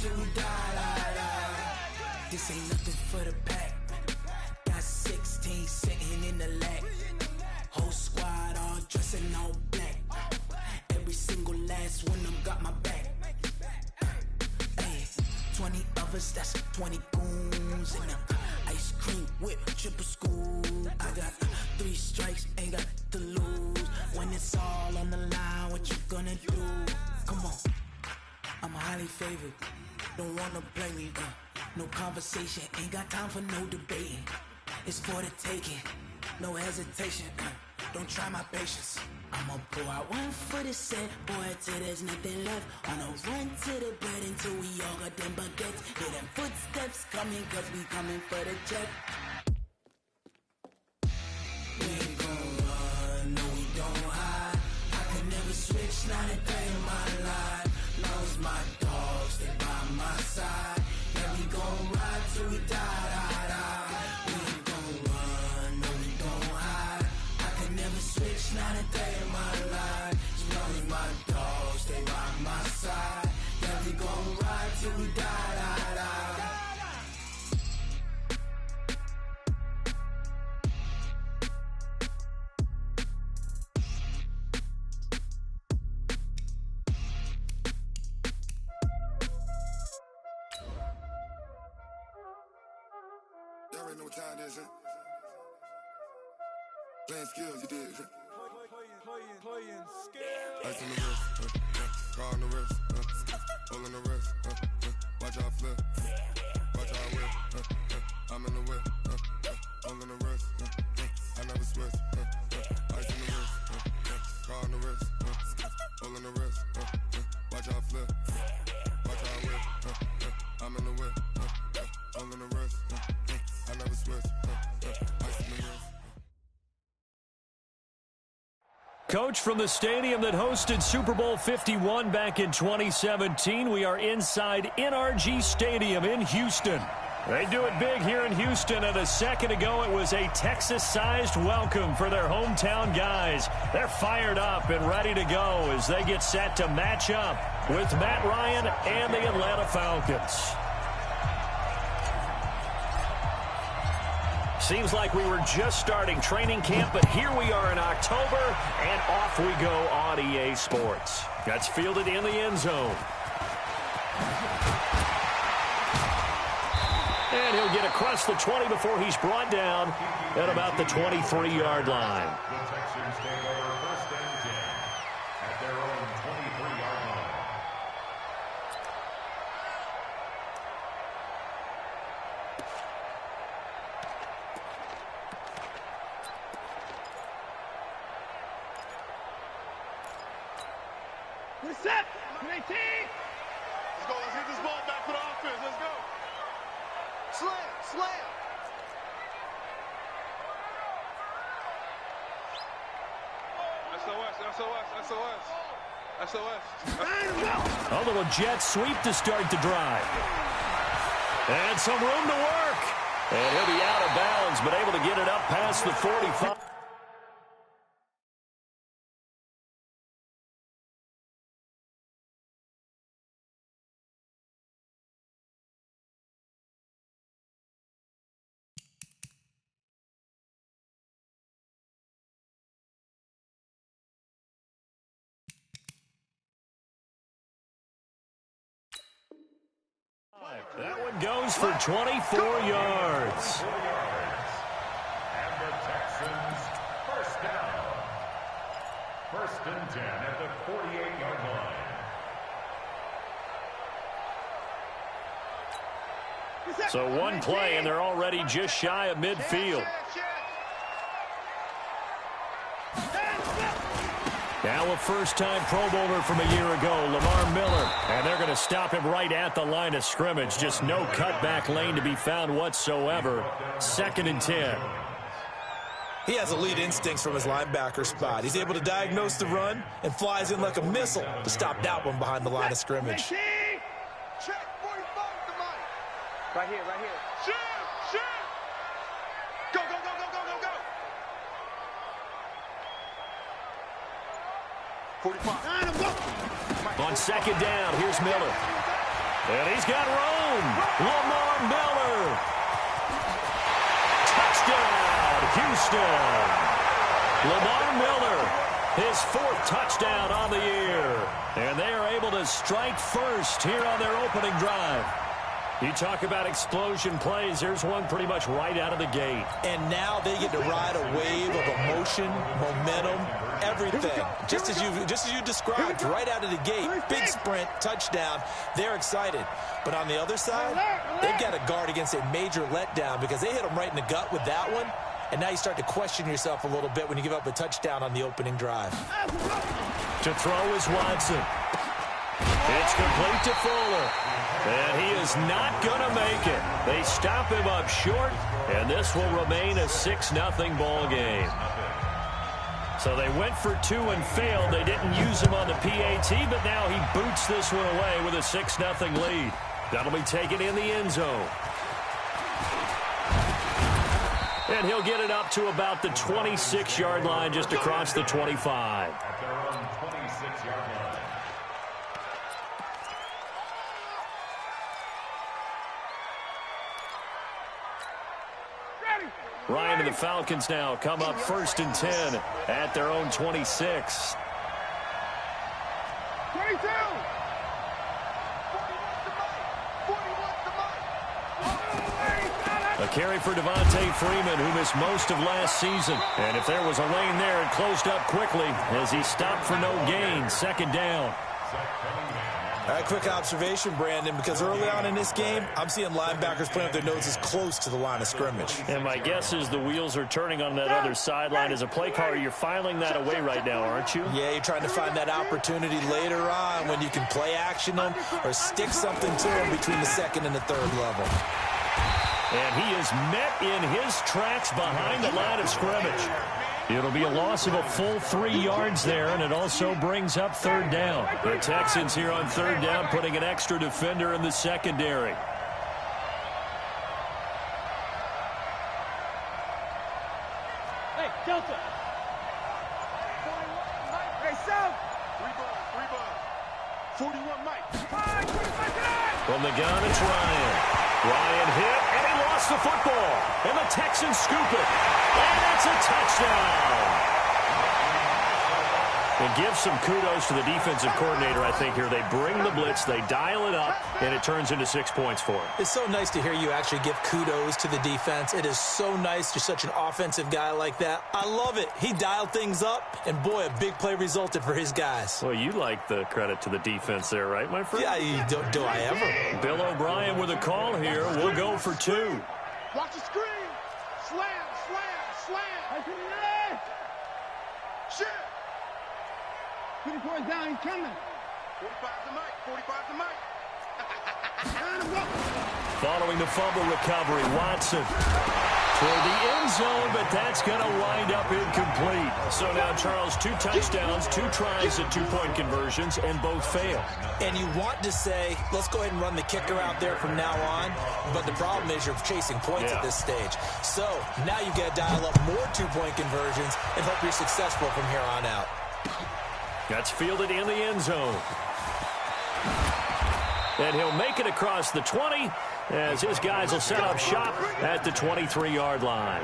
till we die. This ain't nothing for the pack. Got 16 sitting in the lag. Whole squad all dressing all black. Every single last one of them got my back. Hey, 20 of us, that's 20 goons. And ice cream whip, triple scoop. I got 3 strikes, ain't got to lose. When it's all on the line, what you gonna do? Come on, I'm highly favored. Don't wanna play me, no conversation. Ain't got time for no debating. It's for the taking, no hesitation. Don't try my patience. I'ma pull out one for the set, boy, till there's nothing left. On a run to the bed until we all got them baguettes. Hear them footsteps coming, cause we coming for the check. We ain't gon' run, no we don't hide. I can never switch, not a day in my life. Long as my dogs, stay by my side. Yeah, we gon' ride till we die. We ain't gon' run, no we don't hide. I can never switch, not a day in my life. As long as my dogs stay by my side. Yeah, we gon' ride till we die. Y'all already know what time it is, huh? Playing skills, you did. Playing skills. Ice on the wrist, car on the wrist, hole in the wrist, watch out flip, watch out whip, I'm in the whip, hole in the wrist, I never switch, ice on the wrist, car on the wrist, hole in the wrist, watch out flip, watch out whip, I'm in the whip, hole in the wrist, I never switch, ice on the wrist. Coach, from the stadium that hosted Super Bowl 51 back in 2017, we are inside NRG Stadium in Houston. They do it big here in Houston, and a second ago it was a Texas-sized welcome for their hometown guys. They're fired up and ready to go as they get set to match up with Matt Ryan and the Atlanta Falcons. Seems like we were just starting training camp, but here we are in October, and off we go on EA Sports. That's fielded in the end zone. And he'll get across the 20 before he's brought down at about the 23-yard line. The Texans take over first and 10 at their own 23-yard line. We're set. 18. Let's go. Let's get this ball back for the offense. Let's go. Slam. SOS. A little jet sweep to start the drive. And some room to work. And he'll be out of bounds, but able to get it up past the 45. That one goes for 24 yards. And the Texans, first down. First and 10 at the 48-yard line. So one play, and they're already just shy of midfield. Now a first-time Pro Bowler from a year ago, Lamar Miller. And they're going to stop him right at the line of scrimmage. Just no cutback lane to be found whatsoever. Second and 10. He has elite instincts from his linebacker spot. He's able to diagnose the run and flies in like a missile to stop that one behind the line of scrimmage. Check 45 to Mike. Right here. Shoot. Go. On second down, here's Miller. And he's got room. Lamar Miller. Touchdown, Houston. Lamar Miller, his 4th touchdown on the year. And they are able to strike first here on their opening drive. You talk about explosion plays. Here's one pretty much right out of the gate. And now they get to ride a wave of emotion, momentum, everything. Just as you described, right out of the gate, big sprint, touchdown. They're excited. But on the other side, they've got to guard against a major letdown because they hit them right in the gut with that one. And now you start to question yourself a little bit when you give up a touchdown on the opening drive. To throw is Watson. It's complete to Fuller. And he is not going to make it. They stop him up short, and this will remain a 6-0 ball game. So they went for 2 and failed. They didn't use him on the PAT, but now he boots this one away with a 6-0 lead. That'll be taken in the end zone. And he'll get it up to about the 26-yard line, just across the 25. At their own 26-yard line. Ryan and the Falcons now come up 1st and 10 at their own 26. 22. A carry for Devontae Freeman, who missed most of last season. And if there was a lane there, it closed up quickly as he stopped for no gain. 2nd down. All right, quick observation, Brandon, because early on in this game, I'm seeing linebackers playing with their noses close to the line of scrimmage. And my guess is the wheels are turning on that other sideline. As a play caller, you're filing that away right now, aren't you? Yeah, you're trying to find that opportunity later on when you can play action them or stick something to them between the 2nd and the 3rd level. And he is met in his tracks behind the line of scrimmage. It'll be a loss of a full 3 yards there, and it also brings up 3rd down. The Texans here on 3rd down, putting an extra defender in the secondary. Hey, Delta. Hey, South. 3 balls. 41 Mike. From the gun, it's Ryan. Ryan hit, and he lost the football. And the Texans scoop it. And it's a touchdown. And give some kudos to the defensive coordinator, I think, here. They bring the blitz, they dial it up, and it turns into 6 points for him. It's so nice to hear you actually give kudos to the defense. It is so nice. You're such an offensive guy like that. I love it. He dialed things up, and boy, a big play resulted for his guys. Well, you like the credit to the defense there, right, my friend? Yeah, do I ever? Bill O'Brien with a call here. We'll go for 2. Watch the screen. Slam, slam, slam. Shit. 24 down, he's coming. 45 to Mike, 45 to Mike. Following the fumble recovery, Watson toward the end zone, but that's going to wind up incomplete. So now, Charles, 2 touchdowns, 2 tries at 2-point conversions, and both fail. And you want to say, let's go ahead and run the kicker out there from now on, but the problem is you're chasing points at this stage. So now you've got to dial up more 2-point conversions and hope you're successful from here on out. That's fielded in the end zone. And he'll make it across the 20 as his guys will set up shop at the 23-yard line.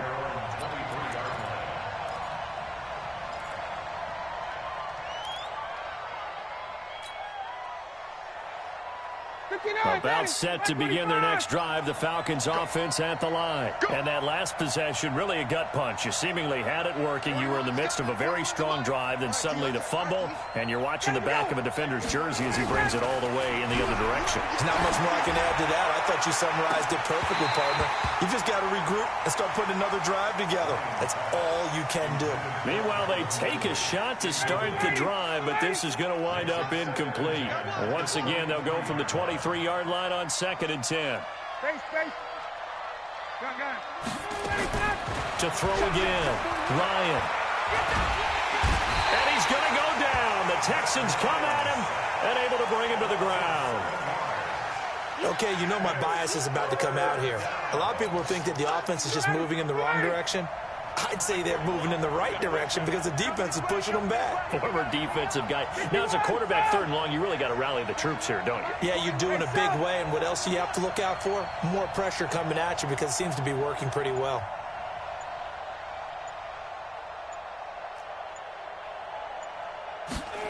About set to begin their next drive, the Falcons offense at the line. And that last possession, really a gut punch. You seemingly had it working. You were in the midst of a very strong drive, then suddenly the fumble, and you're watching the back of a defender's jersey as he brings it all the way in the other direction. There's not much more I can add to that. I thought you summarized it perfectly, partner. You just got to regroup and start putting another drive together. That's all you can do. Meanwhile, they take a shot to start the drive, but this is going to wind up incomplete. And once again, they'll go from the 23-yard line on 2nd and 10. To throw again, Ryan. And he's going to go down. The Texans come at him and able to bring him to the ground. Okay, you know my bias is about to come out here. A lot of people think that the offense is just moving in the wrong direction. I'd say they're moving in the right direction because the defense is pushing them back. Former defensive guy. Now, as a quarterback, 3rd and long, you really got to rally the troops here, don't you? Yeah, you do in a big way, and what else do you have to look out for? More pressure coming at you because it seems to be working pretty well.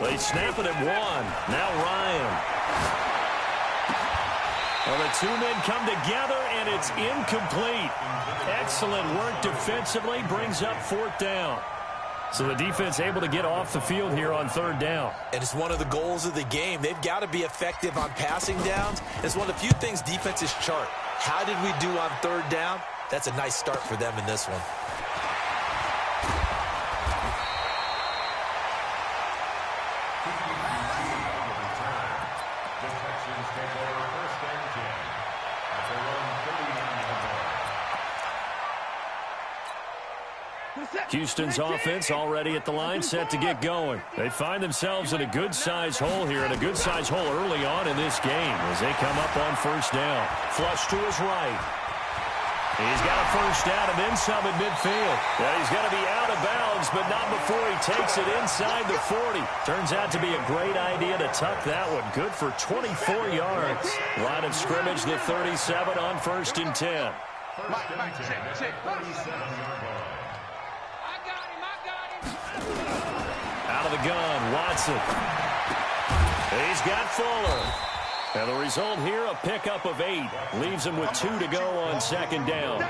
They snap it at 1. Now Ryan. Well, the 2 men come together, and it's incomplete. Excellent work defensively, brings up 4th down. So the defense able to get off the field here on 3rd down. And it's one of the goals of the game. They've got to be effective on passing downs. It's one of the few things defenses chart. How did we do on 3rd down? That's a nice start for them in this one. Houston's offense already at the line, set to get going. They find themselves in a good-sized hole here, and a good-sized hole early on in this game as they come up on 1st down. Flush to his right. He's got a 1st down and then some at midfield. Yeah, he's got to be out of bounds, but not before he takes it inside the 40. Turns out to be a great idea to tuck that one. Good for 24 yards. Line of scrimmage, the 37 on 1st and 10. Check. Out of the gun, Watson. He's got Fuller. And the result here, a pickup of 8. Leaves him with 2 to go on 2nd down.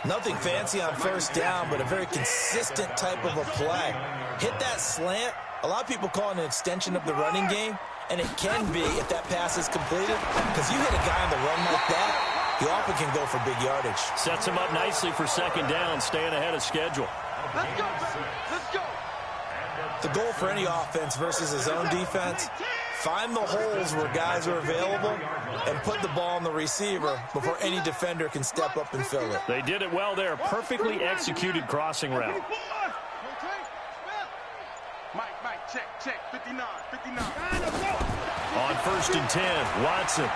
Nothing fancy on 1st down, but a very consistent type of a play. Hit that slant. A lot of people call it an extension of the running game, and it can be if that pass is completed, because you hit a guy on the run like that, he often can go for big yardage. Sets him up nicely for 2nd down, staying ahead of schedule. Let's go, baby. Let's go. The goal for any offense versus his own defense, find the holes where guys are available and put the ball on the receiver before any defender can step up and fill it. They did it well there. Perfectly executed crossing route. Mike, check. 59. On 1st and 10, Watson.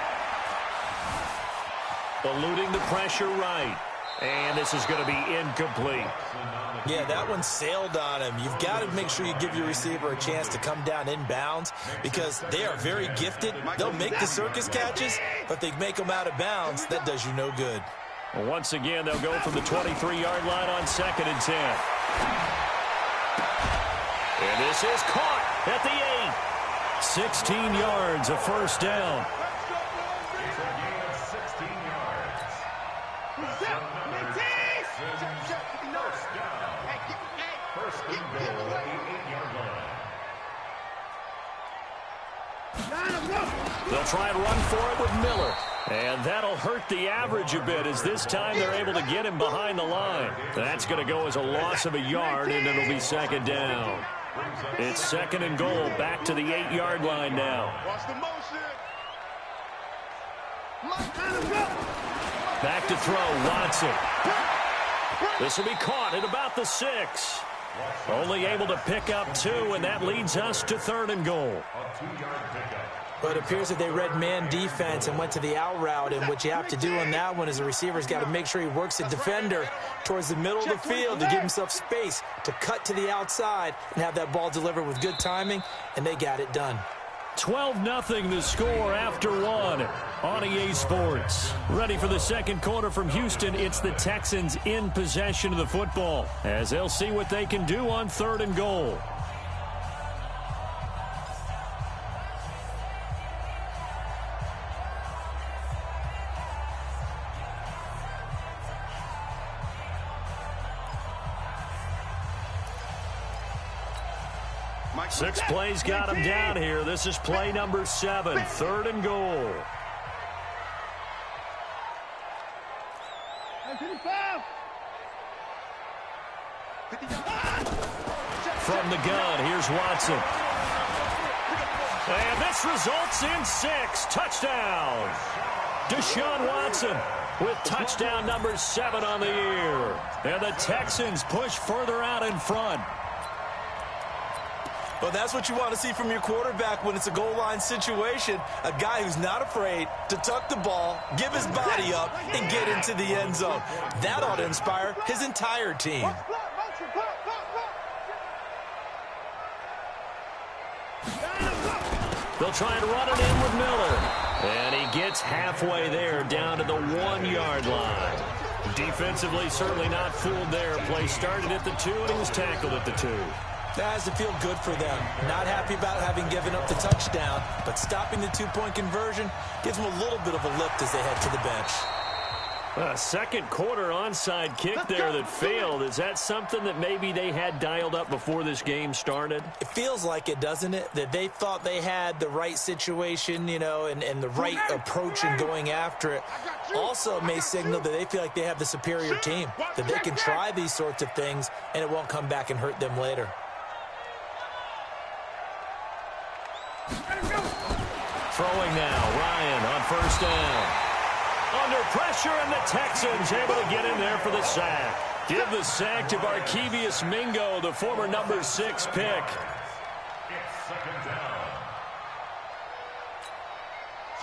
Eluding the pressure right. And this is going to be incomplete. Yeah, that one sailed on him. You've got to make sure you give your receiver a chance to come down inbounds because they are very gifted. They'll make the circus catches, but if they make them out of bounds, that does you no good. Well, once again, they'll go from the 23-yard line on 2nd and 10. And this is caught at the 8. 16 yards, a 1st down. They'll try and run for it with Miller. And that'll hurt the average a bit as this time they're able to get him behind the line. That's going to go as a loss of a yard, and it'll be 2nd down. It's 2nd and goal, back to the 8-yard line now. Watch the motion. Back to throw, Watson. This will be caught at about the 6. Only able to pick up 2, and that leads us to 3rd and goal. But it appears that they read man defense and went to the out route, and what you have to do on that one is the receiver's got to make sure he works the defender towards the middle of the field to give himself space to cut to the outside and have that ball delivered with good timing, and they got it done. 12-0 the score after 1 on EA Sports. Ready for the 2nd quarter from Houston. It's the Texans in possession of the football as they'll see what they can do on 3rd and goal. Six plays got him down here. This is play number 7, 3rd and goal. From the gun, here's Watson. And this results in 6. Touchdown. Deshaun Watson with touchdown number 7 on the year. And the Texans push further out in front. Well, that's what you want to see from your quarterback when it's a goal line situation. A guy who's not afraid to tuck the ball, give his body up, and get into the end zone. That ought to inspire his entire team. They'll try and run it in with Miller. And he gets halfway there, down to the 1-yard line. Defensively, certainly not fooled there. Play started at the 2, and he was tackled at the 2. That has to feel good for them. Not happy about having given up the touchdown, but stopping the 2-point conversion gives them a little bit of a lift as they head to the bench. A second quarter onside kick there that failed. Is that something that maybe they had dialed up before this game started? It feels like it, doesn't it? That they thought they had the right situation, you know, and the right approach in going after it. Also, it may signal that they feel like they have the superior team, that they can try these sorts of things, and it won't come back and hurt them later. Throwing now, Ryan on first down. Under pressure, and the Texans able to get in there for the sack. Give the sack to Barkevious Mingo, the former number 6 pick. It's second down.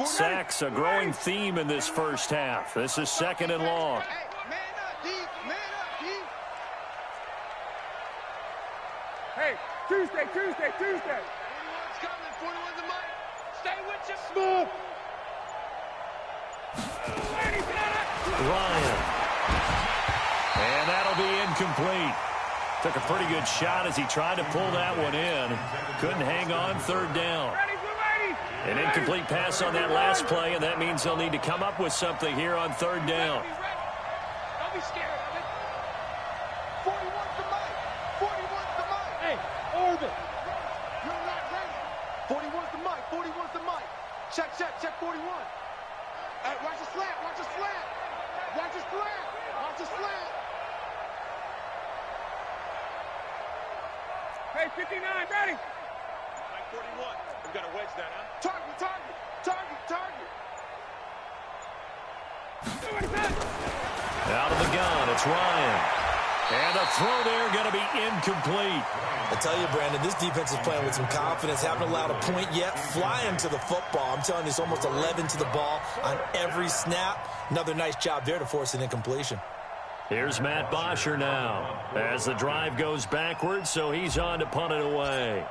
Sacks a growing theme in this first half. This is second and long. Hey, Tuesday. 41's coming, 41's the mic. Stay with your smooth. Ryan. And that'll be incomplete. Took a pretty good shot as he tried to pull that one in. Couldn't hang on, third down. An incomplete pass on that last play, and that means they'll need to come up with something here on third down. Don't be scared of it. 41's the mic. 41's the mic. Hey, Orbit. You're not ready. 41's the mic. 41's the mic. Check 41. Hey, watch the slant. Watch the slant. Watch the slant. Watch the slant. Hey, 59, ready. Mike 41. We've got to wedge that, huh? Target. Out of the gun, it's Ryan. And the throw there going to be incomplete. I tell you, Brandon, this defense is playing with some confidence. Haven't allowed a point yet. Flying to the football. I'm telling you, it's almost 11 to the ball on every snap. Another nice job there to force an incompletion. Here's Matt Bosher now as the drive goes backwards, so he's on to punt it away.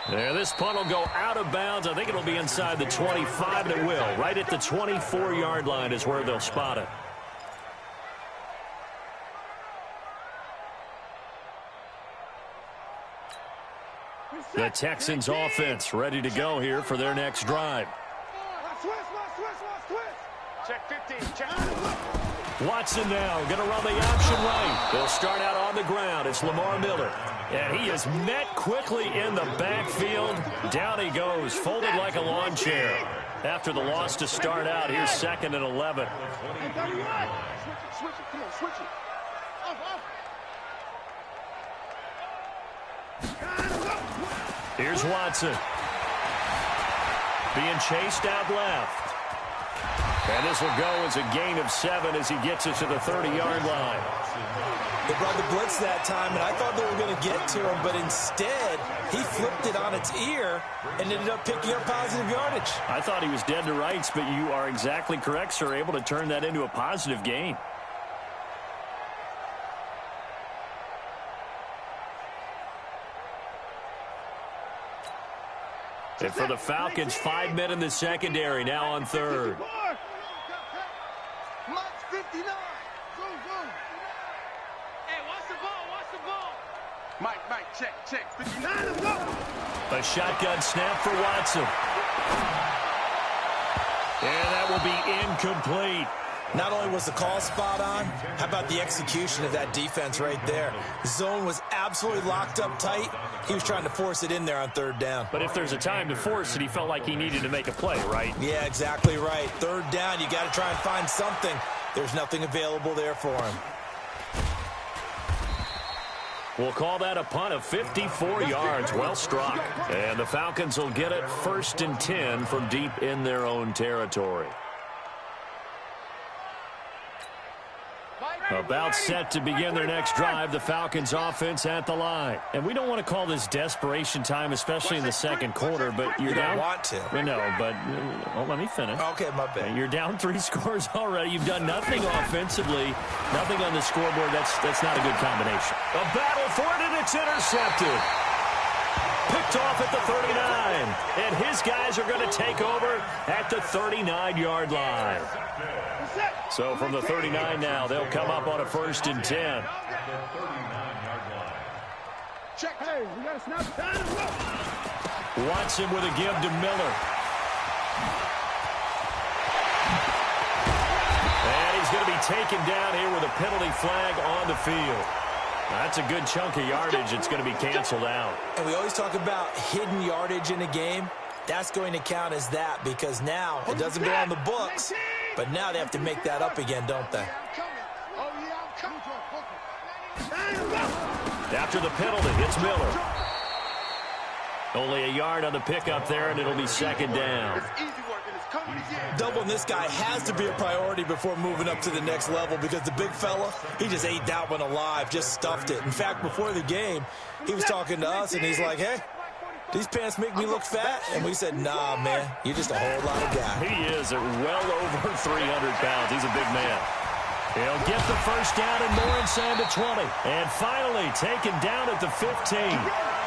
There, this punt will go out of bounds. I think it'll be inside the 25, and it will. Right at the 24-yard line is where they'll spot it. The Texans offense ready to go here for their next drive. Check 15. Check. Watson now going to run the option right. They'll start out on the ground. It's Lamar Miller. And he is met quickly in the backfield. Down he goes, folded like a lawn chair. After the loss to start out, here's second and 11. Switch it. Come on, switch it. Here's Watson. Being chased out left. And this will go as a gain of 7 as he gets it to the 30-yard line. They brought the blitz that time, and I thought they were going to get to him, but instead, he flipped it on its ear and ended up picking up positive yardage. I thought he was dead to rights, but you are exactly correct, sir, able to turn that into a positive gain. And for the Falcons, 5 men in the secondary, now on third. Mike's 59. Go. Hey, watch the ball. Mike, check. 59, let's go. A shotgun snap for Watson. And that will be incomplete. Not only was the call spot on, how about the execution of that defense right there? The zone was absolutely locked up tight. He was trying to force it in there on third down. But if there's a time to force it, he felt like he needed to make a play, right? Yeah, exactly right. Third down, you got to try and find something. There's nothing available there for him. We'll call that a punt of 54 yards. Well struck. And the Falcons will get it 1st and 10 from deep in their own territory. About set to begin their next drive, the Falcons offense at the line. And we don't want to call this desperation time, especially in the second quarter, but you're down. Want to. No, but let me finish. Okay, my bad. You're down 3 scores already. You've done nothing offensively, nothing on the scoreboard. That's not a good combination. A battle for it, and it's intercepted. Picked off at the 39. And his guys are going to take over at the 39-yard line. So from the 39 now, they'll come up on a 1st and 10. Check. Hey, we got a snap time. Watson with a give to Miller. And he's going to be taken down here with a penalty flag on the field. That's a good chunk of yardage. It's going to be canceled out. And we always talk about hidden yardage in a game. That's going to count as that because now it doesn't go on the books, but now they have to make that up again, don't they? After the penalty, it's Miller. Only a yard on the pickup there, and it'll be 2nd down. Doubling this guy has to be a priority before moving up to the next level because the big fella, he just ate that one alive, just stuffed it. In fact, before the game, he was talking to us, and he's like, hey, these pants make me look fat? And we said, nah, man, you're just a whole lot of guy. He is at well over 300 pounds. He's a big man. He'll get the 1st down and more inside the 20. And finally taken down at the 15.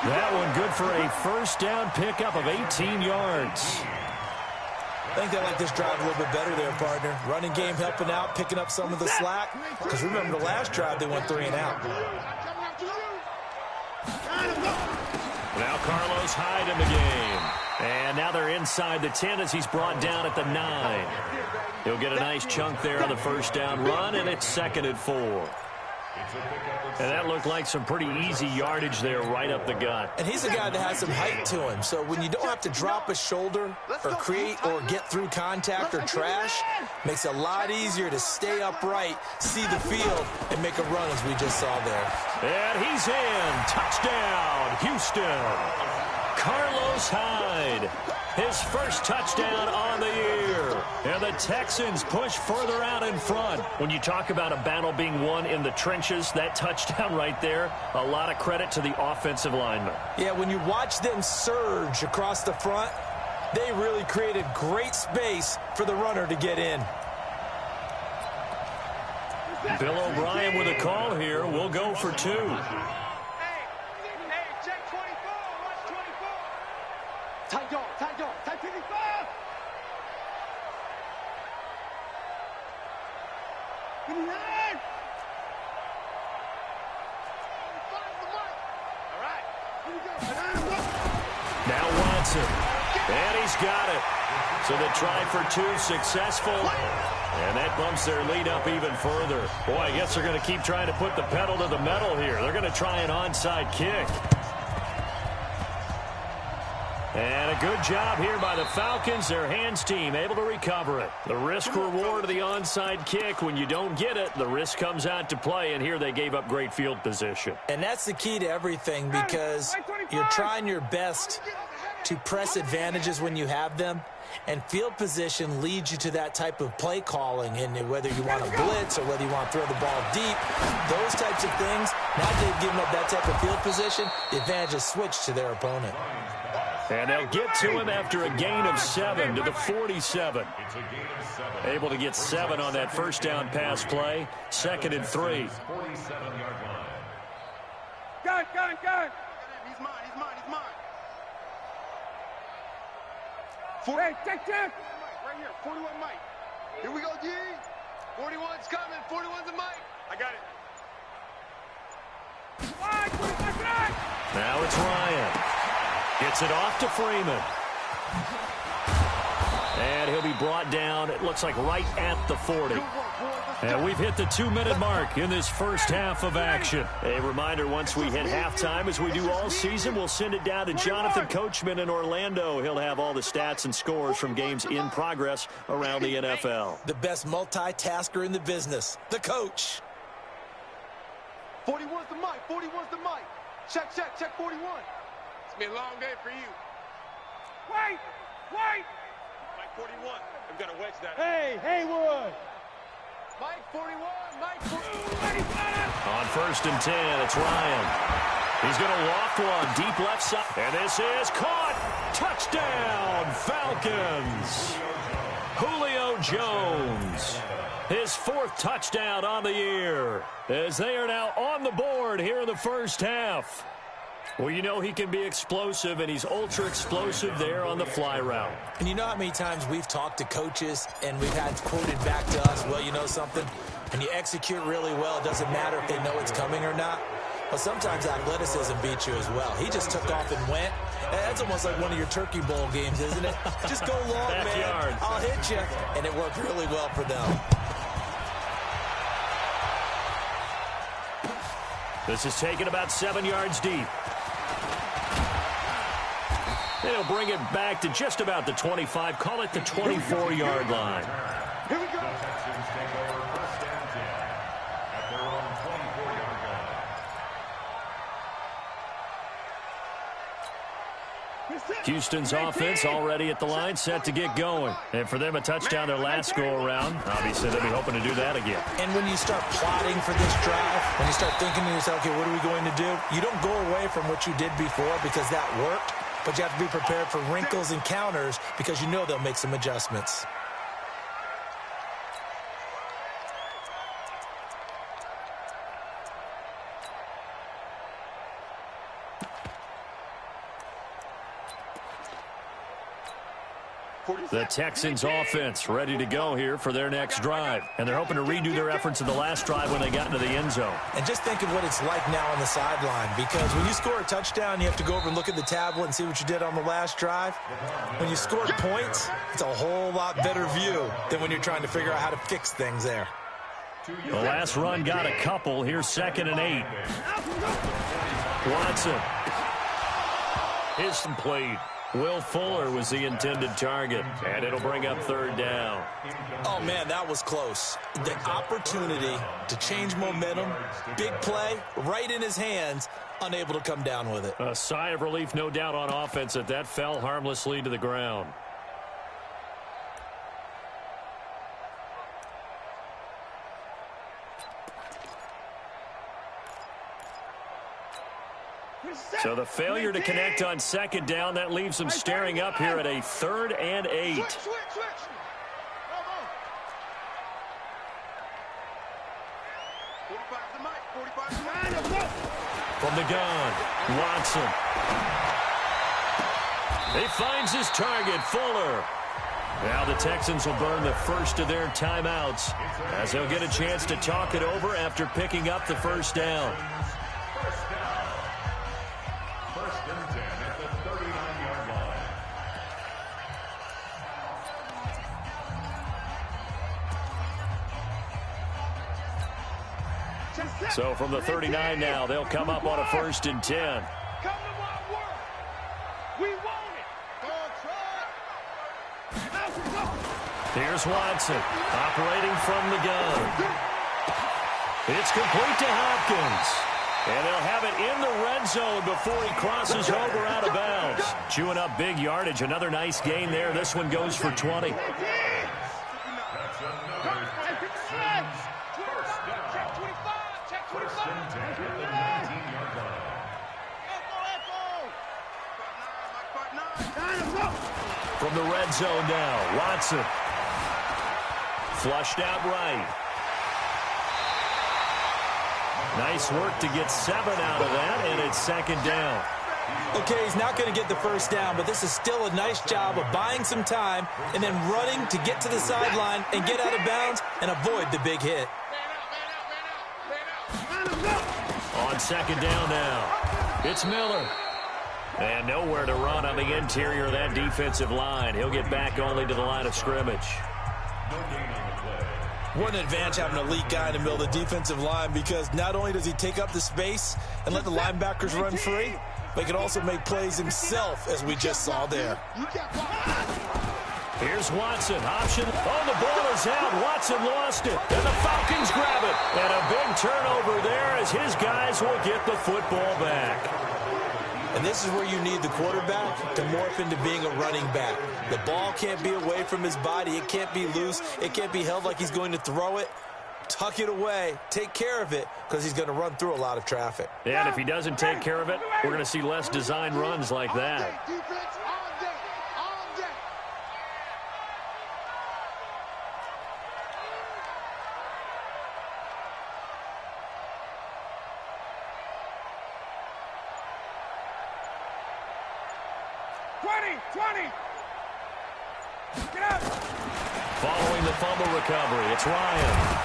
That one good for a 1st down pickup of 18 yards. I think they like this drive a little bit better there, partner. Running game helping out, picking up some of the slack. Because remember, the last drive they went 3 and out. Now Carlos Hyde in the game. And now they're inside the 10 as he's brought down at the 9. He'll get a nice chunk there on the 1st down run, and it's 2nd and 4. And that looked like some pretty easy yardage there right up the gut. And he's a guy that has some height to him. So when you don't have to drop a shoulder or create or get through contact or trash, makes it a lot easier to stay upright, see the field, and make a run as we just saw there. And he's in. Touchdown, Houston. Carlos Hyde, his 1st touchdown on the year. And the Texans push further out in front. When you talk about a battle being won in the trenches, that touchdown right there, a lot of credit to the offensive linemen. Yeah, when you watch them surge across the front, they really created great space for the runner to get in. Bill O'Brien with a call here. We'll go for 2. Tight dog, tight 55. Give me that. All right, here we go. Now Watson, and he's got it. So the try for 2 successful, and that bumps their lead up even further. Boy, I guess they're going to keep trying to put the pedal to the metal here. They're going to try an onside kick. And a good job here by the Falcons. Their hands team able to recover it. The risk reward of the onside kick. When you don't get it, the risk comes out to play. And here they gave up great field position. And that's the key to everything because you're trying your best to press advantages when you have them. And field position leads you to that type of play calling. And whether you want to blitz or whether you want to throw the ball deep, those types of things, now that they've given up that type of field position, the advantage is switched to their opponent. And they'll get to him after a gain of 7 to the 47. Able to get 7 on that 1st down pass play. 2nd and 3. Gun. He's mine. Hey, check. Right here, 41 Mike. Here we go, G. 41's coming. 41's a Mike. I got it. Now it's Ryan. Gets it off to Freeman. And he'll be brought down, it looks like right at the 40. And we've hit the 2-minute mark in this first half of action. A reminder, once we hit halftime, as we do all season, we'll send it down to Jonathan Coachman in Orlando. He'll have all the stats and scores from games in progress around the NFL. The best multitasker in the business, the coach. 41's the mic. 41's the mic. Check 41. It's been a long day for you. Wait! Mike 41. I've got to wedge that. Hey, Haywood! Mike 41, Mike 41. On 1st and 10, it's Ryan. He's going to loft one deep left side. And this is caught. Touchdown, Falcons. Julio Jones. His 4th touchdown on the year, as they are now on the board here in the first half. Well, you know he can be explosive, and he's ultra-explosive there on the fly route. And you know how many times we've talked to coaches and we've had quoted back to us, well, you know something? When you execute really well, it doesn't matter if they know it's coming or not. Well, sometimes athleticism beats you as well. He just took off and went. That's almost like one of your Turkey Bowl games, isn't it? Just go long, Backyard. man. I'll hit you. And it worked really well for them. This is taken about 7 yards deep. They'll bring it back to just about the 25. Call it the 24-yard line. Here we go. The Texans take over 1st and 10 at their own 24-yard line. Houston's offense already at the line, set to get going. And for them, a touchdown their last go-around. Obviously, they'll be hoping to do that again. And when you start plotting for this drive, when you start thinking to yourself, okay, what are we going to do? You don't go away from what you did before because that worked, but you have to be prepared for wrinkles and counters because you know they'll make some adjustments. The Texans offense ready to go here for their next drive. And they're hoping to redo their efforts in the last drive when they got into the end zone. And just think of what it's like now on the sideline, because when you score a touchdown, you have to go over and look at the tablet and see what you did on the last drive. When you score points, it's a whole lot better view than when you're trying to figure out how to fix things there. The last run got a couple. Here's 2nd and 8. Watson. Is complete. Will Fuller was the intended target, and it'll bring up 3rd down. Oh, man, that was close. The opportunity to change momentum, big play, right in his hands, unable to come down with it. A sigh of relief, no doubt, on offense that fell harmlessly to the ground. So the failure to connect on 2nd down, that leaves them staring up here at a 3rd and 8. Switch. From the gun, Watson. He finds his target, Fuller. Now the Texans will burn the first of their timeouts as they'll get a chance to talk it over after picking up the 1st down. 1st and 10 at the 39-yard line. So from the 39 now, they'll come up on a 1st and 10. Come to my work. We want it. Go. Here's Watson, operating from the gun. It's complete to Hopkins. And they'll have it in the red zone before he crosses over out of bounds. Chewing up big yardage. Another nice gain there. This one goes for 20. That's another Texans first down. Check 25. 1st and 10 at the 19-yard line. From the red zone now, Watson. Flushed out right. Nice work to get 7 out of that, and it's 2nd down. Okay, he's not going to get the 1st down, but this is still a nice job of buying some time and then running to get to the sideline and get out of bounds and avoid the big hit. On 2nd down now, it's Miller. And nowhere to run on the interior of that defensive line. He'll get back only to the line of scrimmage. No gain on the play. What an advantage having an elite guy in the middle of the defensive line, because not only does he take up the space and let the linebackers run free, but he can also make plays himself, as we just saw there. Here's Watson, option. Oh, the ball is out. Watson lost it, and the Falcons grab it. And a big turnover there as his guys will get the football back. And this is where you need the quarterback to morph into being a running back. The ball can't be away from his body. It can't be loose. It can't be held like he's going to throw it. tuck it away, take care of it, because he's going to run through a lot of traffic. Yeah, and if he doesn't take care of it, we're going to see less design runs like that. Defense all day. All day. Following the fumble recovery, it's Ryan.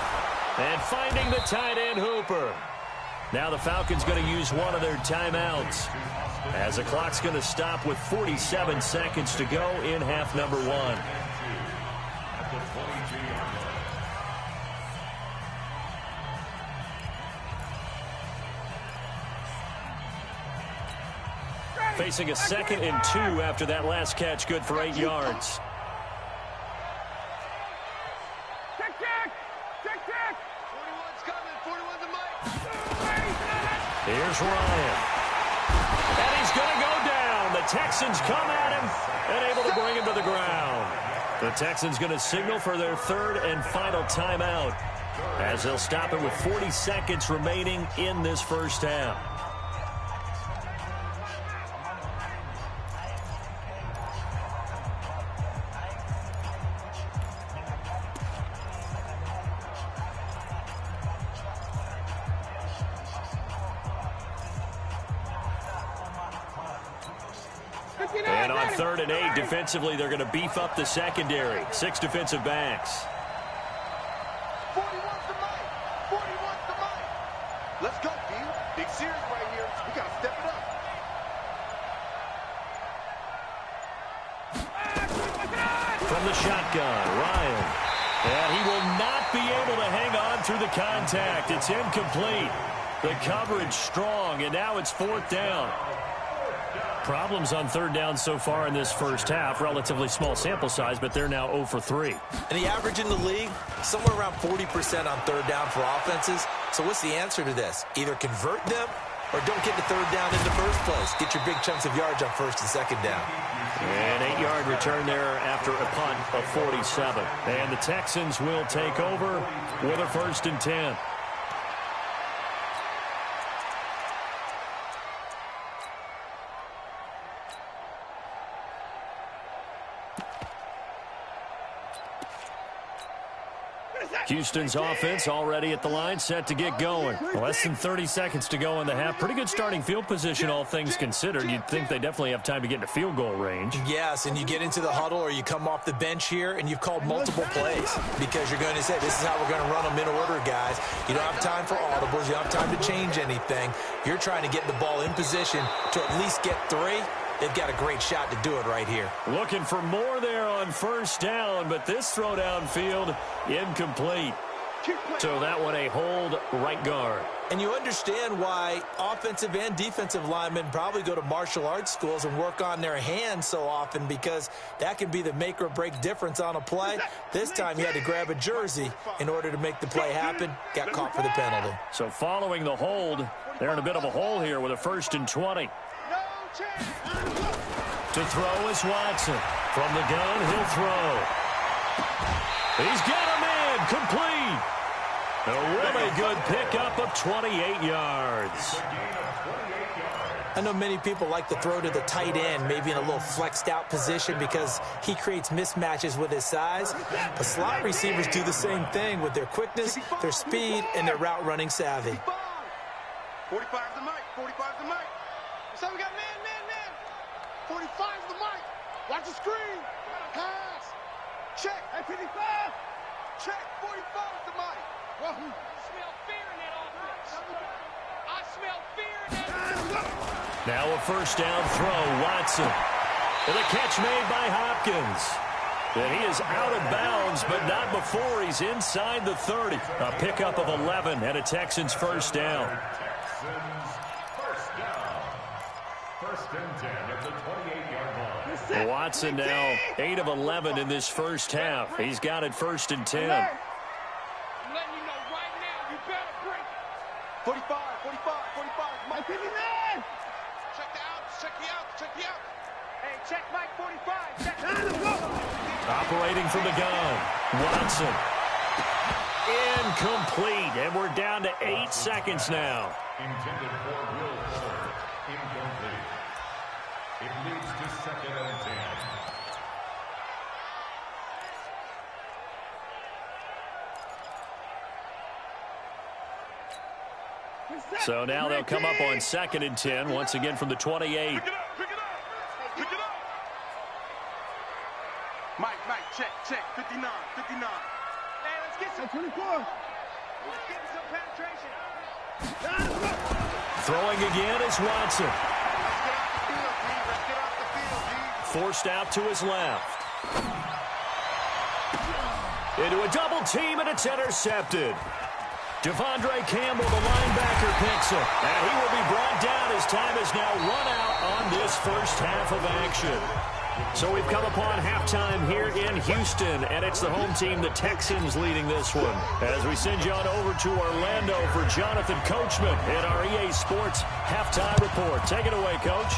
And finding the tight end Hooper. Now the Falcons going to use one of their timeouts, as the clock's going to stop with 47 seconds to go in half number 1. Facing a 2nd and 2 after that last catch, good for 8 yards. Here's Ryan. And he's going to go down. The Texans come at him and able to bring him to the ground. The Texans going to signal for their 3rd and final timeout, as they'll stop it with 40 seconds remaining in this first half. And on 3rd and 8, defensively, they're going to beef up the secondary. 6 defensive backs. 41's the mic. 41's the mic. Let's go, B. Big series right here. We got to step it up. From the shotgun, Ryan. And he will not be able to hang on through the contact. It's incomplete. The coverage strong, and now it's 4th down. Problems on 3rd down so far in this first half. Relatively small sample size, but they're now 0 for 3. And the average in the league, somewhere around 40% on 3rd down for offenses. So what's the answer to this? Either convert them or don't get the 3rd down in the first place. Get your big chunks of yards on 1st and 2nd down. An 8-yard return there after a punt of 47. And the Texans will take over with a 1st and 10. Houston's offense already at the line, set to get going. Less than 30 seconds to go in the half. Pretty good starting field position, all things considered. You'd think they definitely have time to get into field goal range. Yes, and you get into the huddle or you come off the bench here and you've called multiple plays because you're going to say, this is how we're going to run them in order, guys. You don't have time for audibles. You don't have time to change anything. You're trying to get the ball in position to at least get 3. They've got a great shot to do it right here. Looking for more there on 1st down, but this throw downfield incomplete. So that one a hold right guard. And you understand why offensive and defensive linemen probably go to martial arts schools and work on their hands so often, because that can be the make or break difference on a play. This time he had to grab a jersey in order to make the play happen. Got caught for the penalty. So following the hold, they're in a bit of a hole here with a 1st and 20. To throw is Watson. From the gun, he'll throw. He's got a man, complete. A really good pickup of 28 yards. I know many people like to throw to the tight end, maybe in a little flexed out position because he creates mismatches with his size. But slot receivers do the same thing with their quickness, their speed, and their route running savvy. 45's the mic. 45's the mic. So we got man. 45's the mic. Watch the screen. Pass. Check. Hey, 55. Check. 45's the mic. I smell fear in that offense. I smell fear in that. Now a 1st down throw, Watson. And a catch made by Hopkins. And he is out of bounds, but not before he's inside the 30. A pickup of 11 and a Texans 1st down. Watson now 8 of 11 in this first half. He's got it 1st and 10. I'm letting you know right now, you better break it. 45. Mike, hit me, man. Check the outs. Check the outs. Hey, check Mike 45. Check. Let's go. Operating from the gun, Watson. Incomplete, and we're down to 8 seconds now. Intended for Will Fuller. Incomplete. It leads to 2nd and 10. So now they'll come up on 2nd and 10, once again from the 28. Pick it up. Pick it up. Mike, check. 59. Hey, let's get some 24. Let's get some penetration. Throwing again is Watson. Let's get off the field, G. Let's get off the field, G. Forced out to his left. Into a double team, and it's intercepted. Devondre Campbell, the linebacker, picks it. And he will be brought down. His time is now run out on this first half of action. So we've come upon halftime here in Houston, and it's the home team, the Texans, leading this one. As we send you on over to Orlando for Jonathan Coachman in our EA Sports Halftime Report. Take it away, Coach.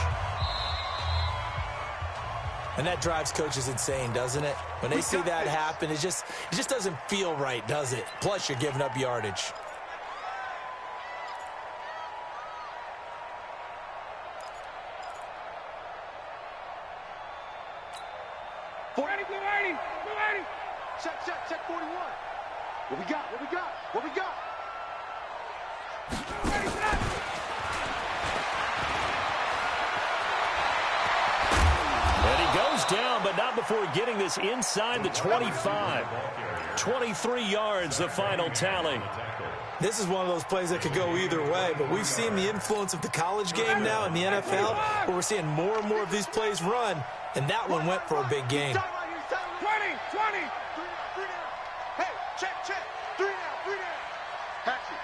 And that drives coaches insane, doesn't it? When they see that happen, it just doesn't feel right, does it? Plus, you're giving up yardage. Check 41. What we got? And he goes down, but not before getting this inside the 25. 23 yards, the final tally. This is one of those plays that could go either way, but we've seen the influence of the college game now in the NFL, where we're seeing more and more of these plays run, and that one went for a big gain. 20. Hey, check. 3 down. Hatchet.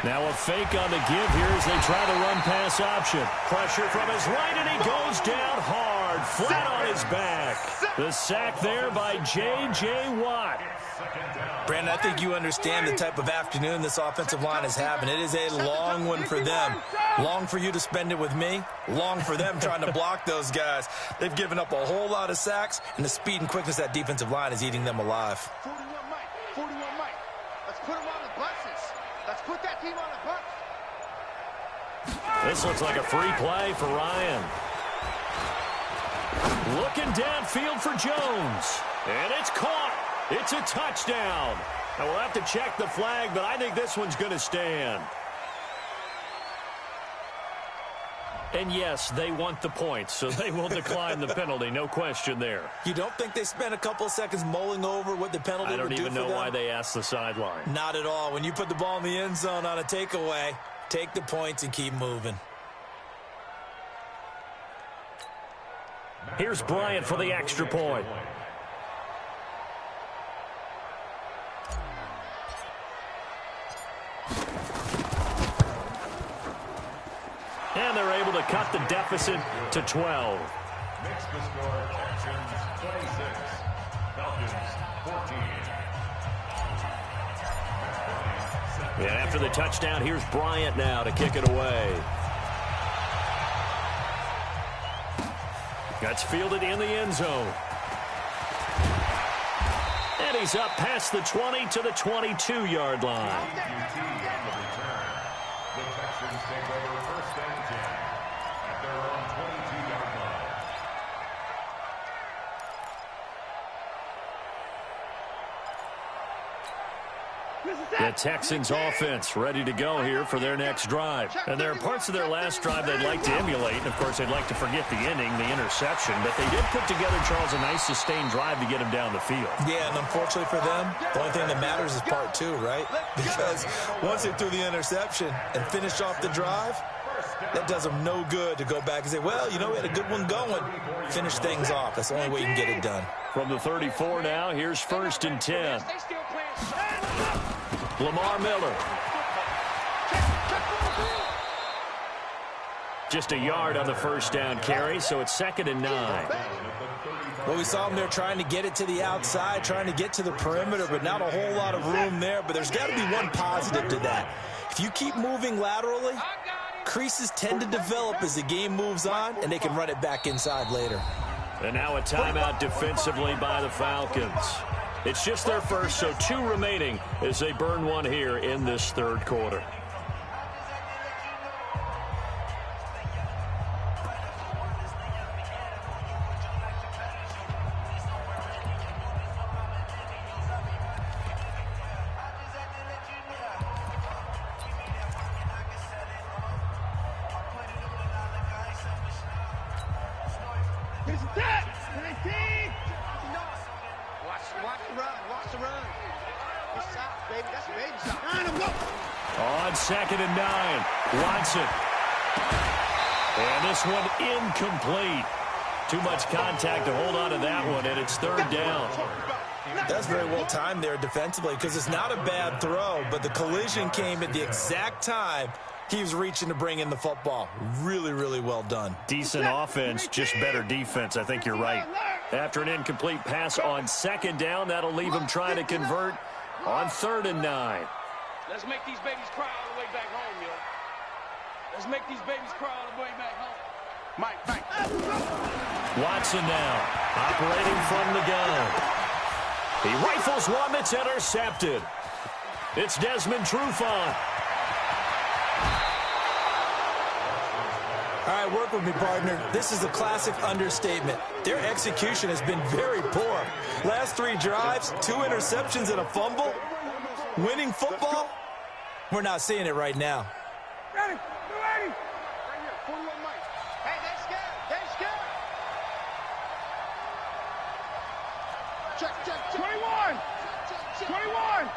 Now a fake on the give here as they try to run pass option. Pressure from his right, and he goes down hard, flat on his back. The sack there by J.J. Watt. Brandon, I think you understand the type of afternoon this offensive line is having. It is a long one for them. Long for you to spend it with me. Long for them trying to block those guys. They've given up a whole lot of sacks, and the speed and quickness of that defensive line is eating them alive. 41 Mike. Let's put him on the buses. Let's put that team on the bus. This looks like a free play for Ryan. Looking downfield for Jones. And it's caught. It's a touchdown. And we'll have to check the flag, but I think this one's going to stand. And yes, they want the points, so they will decline the penalty. No question there. You don't think they spent a couple of seconds mulling over what the penalty would do for them? I don't even know why they asked the sideline. Not at all. When you put the ball in the end zone on a takeaway, take the points and keep moving. Here's Bryant for the extra point. And they're able to cut the deficit to 12. Makes the score Texans 26, Falcons 14. And after the touchdown, here's Bryant now to kick it away. That's fielded in the end zone. And he's up past the 20 to the 22-yard line. The Texans take over 1st and 10 at their own 22-yard line. The Texans offense ready to go here for their next drive. And there are parts of their last drive they'd like to emulate. And, of course, they'd like to forget the inning, the interception. But they did put together, Charles, a nice sustained drive to get him down the field. Yeah, and unfortunately for them, the only thing that matters is part 2, right? Because once they threw the interception and finished off the drive, that does them no good to go back and say, well, you know, we had a good one going. Finish things off. That's the only way you can get it done. From the 34 now, here's 1st and 10. Lamar Miller. Just a yard on the first down carry, so it's 2nd and 9. Well, we saw them there trying to get it to the outside, trying to get to the perimeter, but not a whole lot of room there. But there's got to be one positive to that. If you keep moving laterally, Creases tend to develop as the game moves on, and they can run it back inside later. And now a timeout defensively by the Falcons. It's just their first, so 2 remaining as they burn one here in this third quarter. On 2nd and 9, Watson. And this one incomplete. Too much contact to hold on to that one, and it's 3rd down. That's very well timed there defensively because it's not a bad throw, but the collision came at the exact time he was reaching to bring in the football. Really, really well done. Decent offense, just better defense. I think you're right. After an incomplete pass on 2nd down, that'll leave him trying to convert on 3rd and 9. Let's make these babies cry all the way back home, yo. Let's make these babies cry all the way back home. Mike. Watson now, operating from the gun. He rifles one that's intercepted. It's Desmond Trufant. All right, work with me, partner. This is a classic understatement. Their execution has been very poor. Last 3 drives, 2 interceptions and a fumble. Winning football? We're not seeing it right now. Ready. Right here. 41 Mike. Hey, they scared. Check. 21. 21.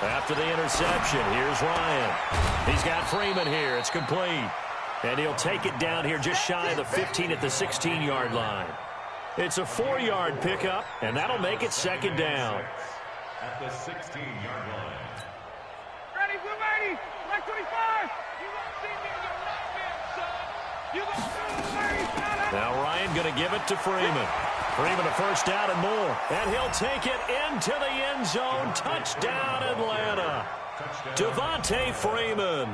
After the interception, here's Ryan. He's got Freeman here. It's complete. And he'll take it down here just shy of the 15 at the 16-yard line. It's a 4-yard pickup, and that'll make it 2nd down. At the 16-yard line. Ready. Like 25. You won't see me in your nightmare, son. You won't. Now Ryan going to give it to Freeman. Freeman a 1st down and more. And he'll take it into the end zone. Touchdown, Atlanta. Devontae Freeman.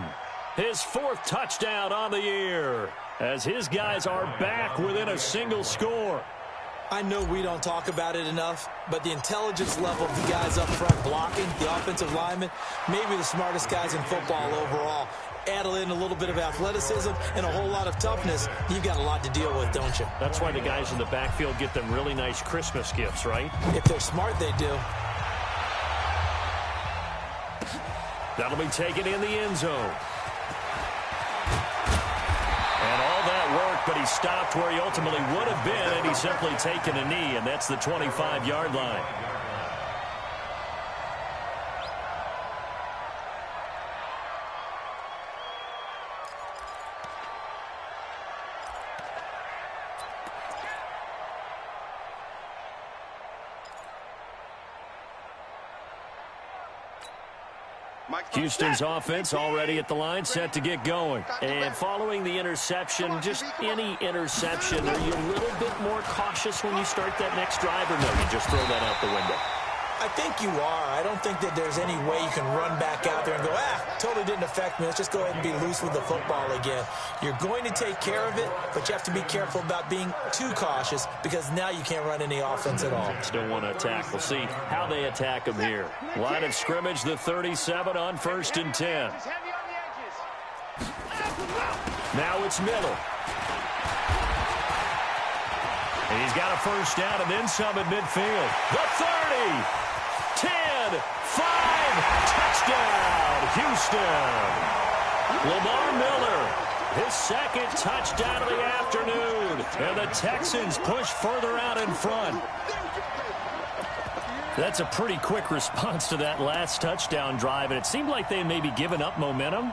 His 4th touchdown on the year as his guys are back within a single score. I know we don't talk about it enough, but the intelligence level of the guys up front blocking, the offensive linemen, maybe the smartest guys in football overall. Add in a little bit of athleticism and a whole lot of toughness, you've got a lot to deal with, don't you? That's why the guys in the backfield get them really nice Christmas gifts, right? If they're smart, they do. That'll be taken in the end zone. And all that work, but he stopped where he ultimately would have been, and he's simply taken a knee, and that's the 25-yard line. Houston's offense already at the line, set to get going. And following the interception, just any interception, are you a little bit more cautious when you start that next drive, or no, you just throw that out the window? I think you are. I don't think that there's any way you can run back out there and go, totally didn't affect me. Let's just go ahead and be loose with the football again. You're going to take care of it, but you have to be careful about being too cautious because now you can't run any offense at all. Still want to attack. We'll see how they attack them here. Line of scrimmage, the 37 on 1st and 10. Now it's Miller. And he's got a 1st down and then some at midfield. The 30. 10, 5, touchdown, Houston. Lamar Miller, his 2nd touchdown of the afternoon. And the Texans push further out in front. That's a pretty quick response to that last touchdown drive, and it seemed like they may be giving up momentum.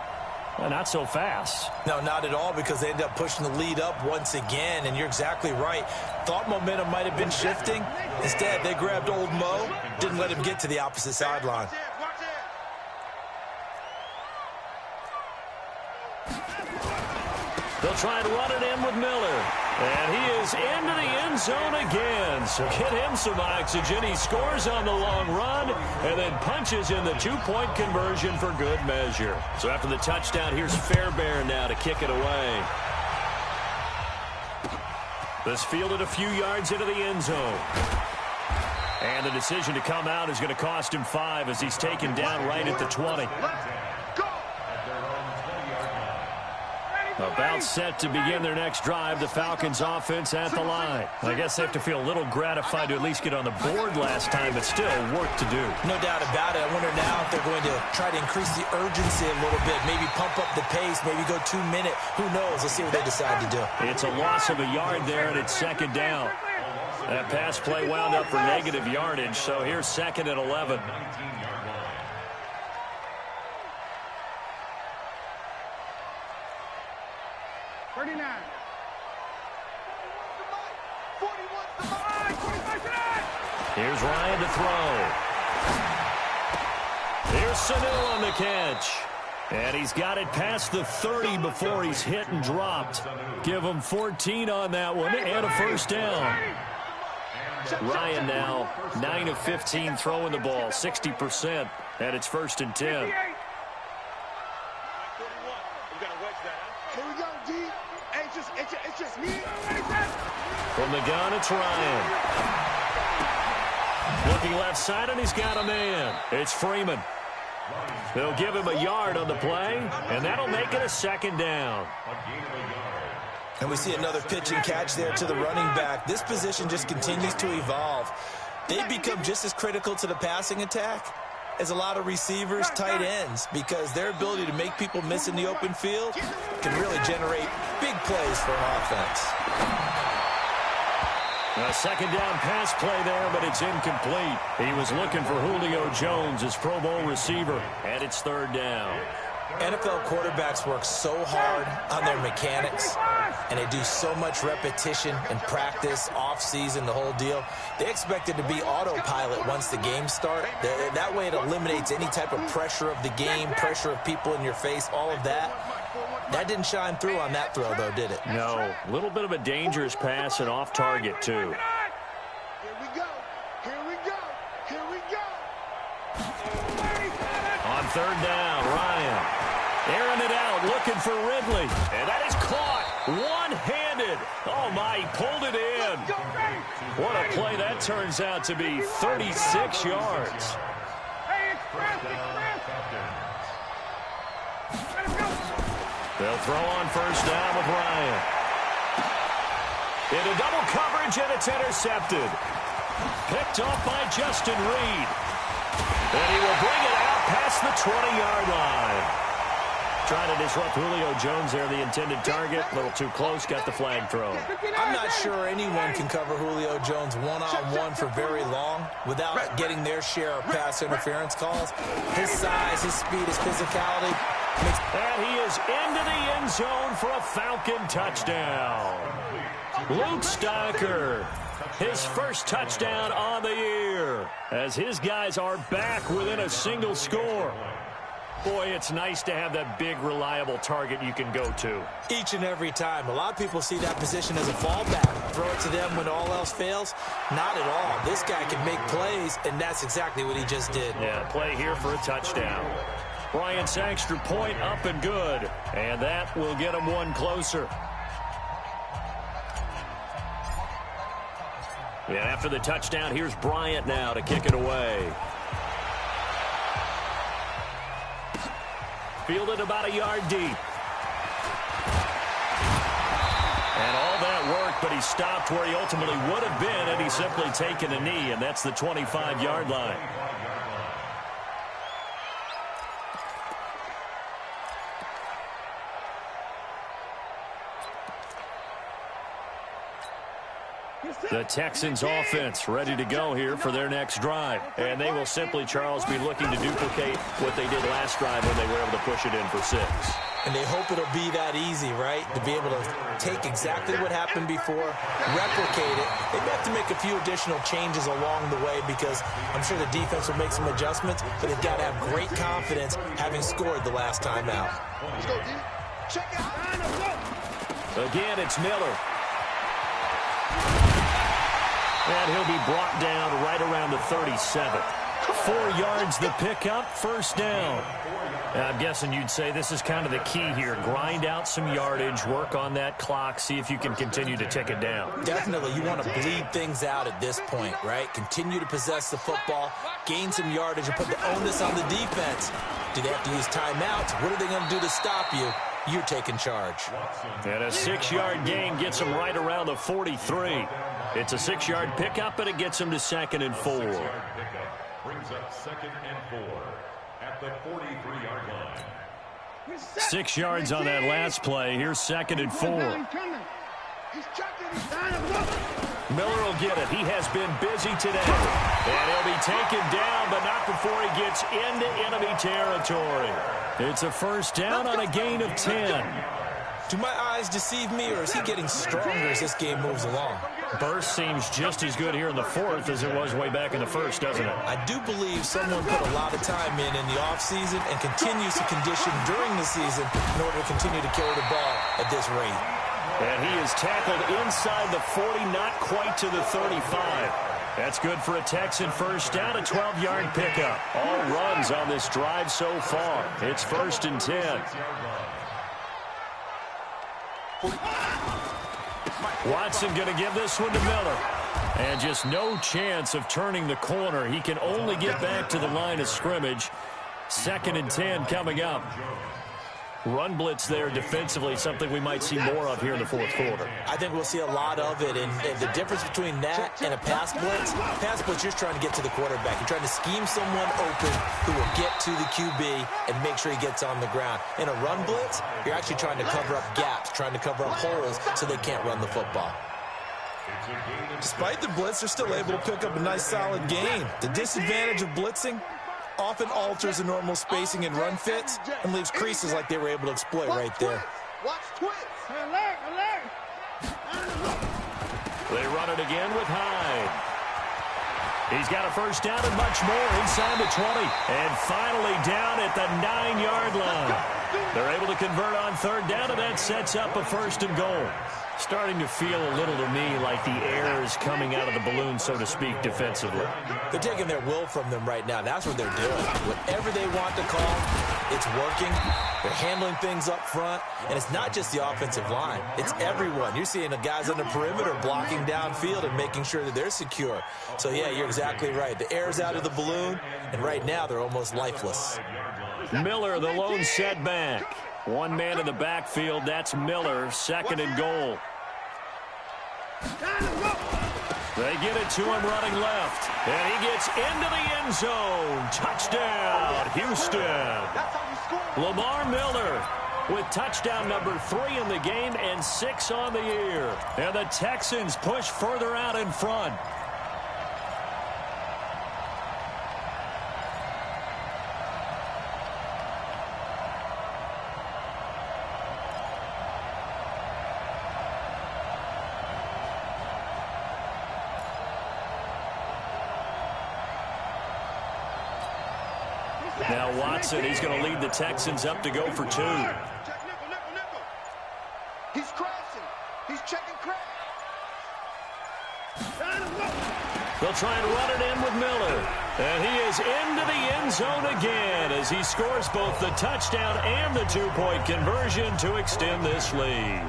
Not so fast. No, not at all, because they ended up pushing the lead up once again, and you're exactly right. Thought momentum might have been shifting. Instead, they grabbed old Mo, didn't let him get to the opposite sideline. They'll try and run it in with Miller. And he is into the end zone again. So get him some oxygen. He scores on the long run and then punches in the two-point conversion for good measure. So after the touchdown, here's Fairbairn now to kick it away. This fielded a few yards into the end zone. And the decision to come out is going to cost him 5 as he's taken down right at the 20. About set to begin their next drive, the Falcons offense at the line. I guess they have to feel a little gratified to at least get on the board last time, but still work to do. No doubt about it. I wonder now if they're going to try to increase the urgency a little bit, maybe pump up the pace, maybe go 2 minute. Who knows? Let's see what they decide to do. It's a loss of a yard there, and it's second down. That pass play wound up for negative yardage, so here's second and 11. 39. Here's Ryan to throw. Here's Sanu on the catch. And he's got it past the 30 before he's hit and dropped. Give him 14 on that one and a first down. Ryan now 9 of 15 throwing the ball, 60%, and it's first and 10. It's just me. From the gun, it's Ryan. Looking left side, and he's got a man. It's Freeman. They'll give him a yard on the play, and that'll make it a second down. And we see another pitch and catch there to the running back. This position just continues to evolve. They become just as critical to the passing attack as a lot of receivers, tight ends, because their ability to make people miss in the open field can really generate big plays for an offense. A second down pass play there, but it's incomplete. He was looking for Julio Jones, his Pro Bowl receiver, and it's third down. NFL quarterbacks work so hard on their mechanics, and they do so much repetition and practice, off-season, the whole deal. They expect it to be autopilot once the games start. That way it eliminates any type of pressure of the game, pressure of people in your face, all of that. That didn't shine through on that throw, though, did it? No. A little bit of a dangerous pass and off target, too. Here we go. Here we go. Here we go. On third down, Ryan airing it out, looking for Ridley. And that is caught one-handed. Oh, my, he pulled it in. What a play that turns out to be, 36 yards. They'll throw on first down with Ryan. Into double coverage, and it's intercepted. Picked off by Justin Reed. And he will bring it out past the 20-yard line. Trying to disrupt Julio Jones there, the intended target. A little too close, got the flag thrown. I'm not sure anyone can cover Julio Jones one-on-one for very long without getting their share of pass interference calls. His size, his speed, his physicality. And he is into the end zone for a Falcon touchdown. Luke Stocker, his first touchdown on the year, as his guys are back within a single score. Boy, it's nice to have that big, reliable target you can go to. Each and every time. A lot of people see that position as a fallback. Throw it to them when all else fails. Not at all. This guy can make plays, and that's exactly what he just did. Yeah, play here for a touchdown. Bryant's extra point up and good, and that will get him one closer. And after the touchdown, here's Bryant now to kick it away. Fielded about a yard deep. And all that work, but he stopped where he ultimately would have been had he simply taken a knee, and that's the 25-yard line. The Texans offense ready to go here for their next drive. And they will simply, Charles, be looking to duplicate what they did last drive when they were able to push it in for 6. And they hope it'll be that easy, right? To be able to take exactly what happened before, replicate it. They have to make a few additional changes along the way because I'm sure the defense will make some adjustments, but they've got to have great confidence having scored the last time out. Let's go, D. Check it out. Again, it's Miller. And he'll be brought down right around the 37. 4 yards the pickup, first down. I'm guessing you'd say this is kind of the key here. Grind out some yardage, work on that clock, see if you can continue to tick it down. Definitely, you want to bleed things out at this point, right? Continue to possess the football, gain some yardage, and put the onus on the defense. Do they have to use timeouts? What are they going to do to stop you? You're taking charge. And a 6-yard gain gets them right around the 43. It's a 6-yard pickup, but it gets them to 2nd and 4. Brings up 2nd and 4 at the 43-yard line. 6 yards on that last play. Here's 2nd and 4. Miller will get it. He has been busy today. And he'll be taken down, but not before he gets into enemy territory. It's a first down on a gain of 10. Do my eyes deceive me, or is he getting stronger as this game moves along? Burst seems just as good here in the 4th as it was way back in the 1st, doesn't it? I do believe someone put a lot of time in the offseason and continues to condition during the season in order to continue to carry the ball at this rate. And he is tackled inside the 40, not quite to the 35. That's good for a Texan first down, a 12-yard pickup. All runs on this drive so far. It's 1st and 10. Watson going to give this one to Miller. And just no chance of turning the corner. He can only get back to the line of scrimmage. 2nd and 10 coming up. Run blitz there defensively, something we might see more of here in the 4th quarter. I think we'll see a lot of it, and the difference between that and a pass blitz, you're trying to get to the quarterback. You're trying to scheme someone open who will get to the QB and make sure he gets on the ground. In a run blitz, you're actually trying to cover up gaps, trying to cover up holes so they can't run the football. Despite the blitz, they're still able to pick up a nice solid gain. The disadvantage of blitzing often alters the normal spacing and run fits and leaves creases like they were able to exploit right there. They run it again with Hyde. He's got a first down and much more inside the 20. And finally down at the 9-yard line. They're able to convert on 3rd down, and that sets up a 1st and goal. Starting to feel a little to me like the air is coming out of the balloon, so to speak, defensively. They're taking their will from them right now. That's what they're doing. Whatever they want to call, it's working. They're handling things up front. And it's not just the offensive line. It's everyone. You're seeing the guys on the perimeter blocking downfield and making sure that they're secure. So, yeah, you're exactly right. The air's out of the balloon, and right now they're almost lifeless. Miller, the lone setback. One man in the backfield. That's Miller. 2nd and goal. They get it to him running left. And he gets into the end zone. Touchdown, Houston. Lamar Miller with touchdown number 3 in the game and 6 on the year. And the Texans push further out in front. Now Watson, he's going to lead the Texans up to go for 2. He's crashing. He's checking crack. They'll try and run it in with Miller. And he is into the end zone again as he scores both the touchdown and the 2-point conversion to extend this lead.